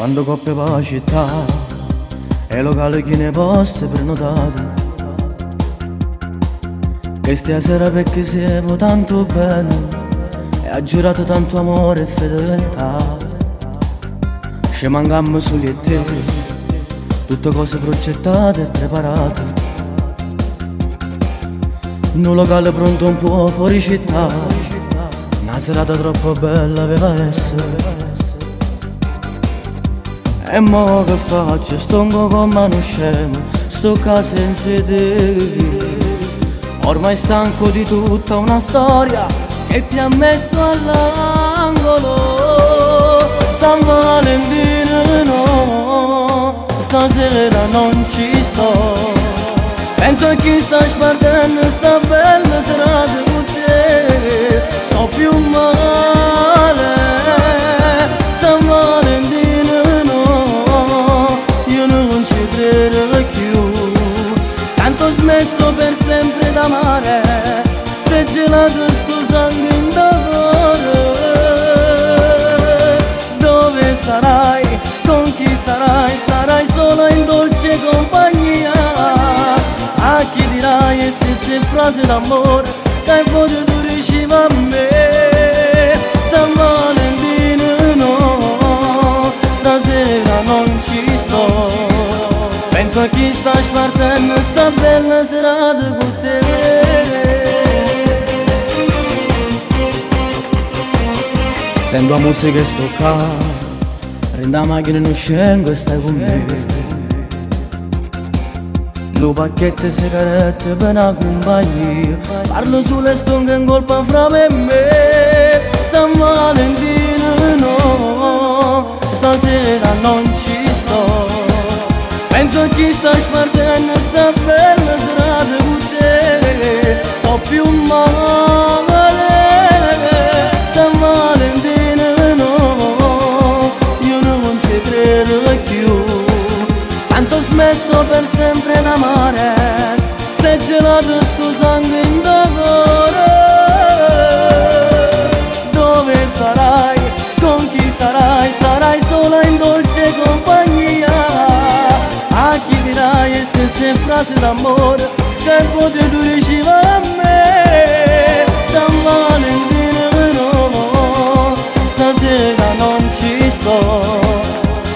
Quando coppe va la città e locale chi ne poste prenotate, che stasera perché siamo tanto bene e ha giurato tanto amore e fedeltà. Ci mancammo soli e te, tutte cose progettate e preparate, in un locale pronto un po' fuori città, una serata troppo bella aveva essere. E mo che faccio? Sto come uno scemo, sto qua senza te. Ormai stanco di tutta una storia che ti ha messo all'angolo. San Valentino no, stasera non ci sto. Penso a chi sta spartendo sta bella serata con te. Sto più male. San Valentino no, io non ci credo più. Tanto ho smesso per sempre d'amare, se gelato sto sangue in dolore. Dove sarai? Con chi sarai? Sarai solo in dolce compagnia. A chi dirai le stesse frasi d'amore che potuto ricevere a me? San Valentino no, stasera non ci sto. Penso a chi sta spartendo sta bella serata con te. Sento la musica e sto qua, prendo la macchina e non scengo e stai con me. Lo pacchetto e sigarette per una compagnia, parlo sulle stonche in colpa fra me e me. San Valentino no, stasera non ci sto. Penso a chi sta spartendo sta bella serata con te. Sto più male. San Valentino no, io non ci credo più. Tanto ho smesso per sempre d'amare, se gelato sto sangue in dolore. Dove sarai? Con chi sarai? Sarai sola in dolce compagnia. A chi dirai le stesse frasi d'amore che potevo ricevere a me? San Valentino no, stasera non ci sto.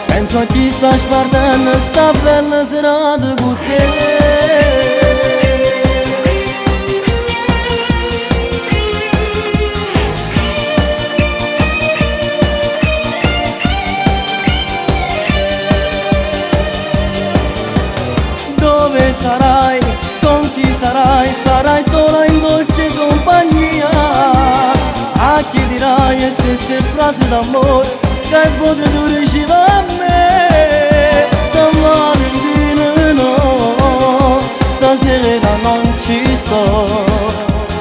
Penso a chi sta spartendo sta bella serata con te. Dove sarai? Con chi sarai? Sarai sola in dolce compagnia. A chi dirai le stesse frasi d'amore che potevo ricevere a me? San Valentino no, stasera non ci sto.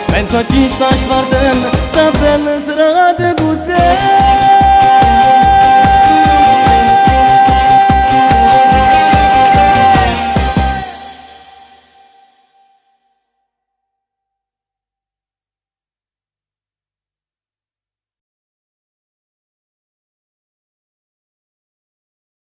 Penso a chi sta spartendo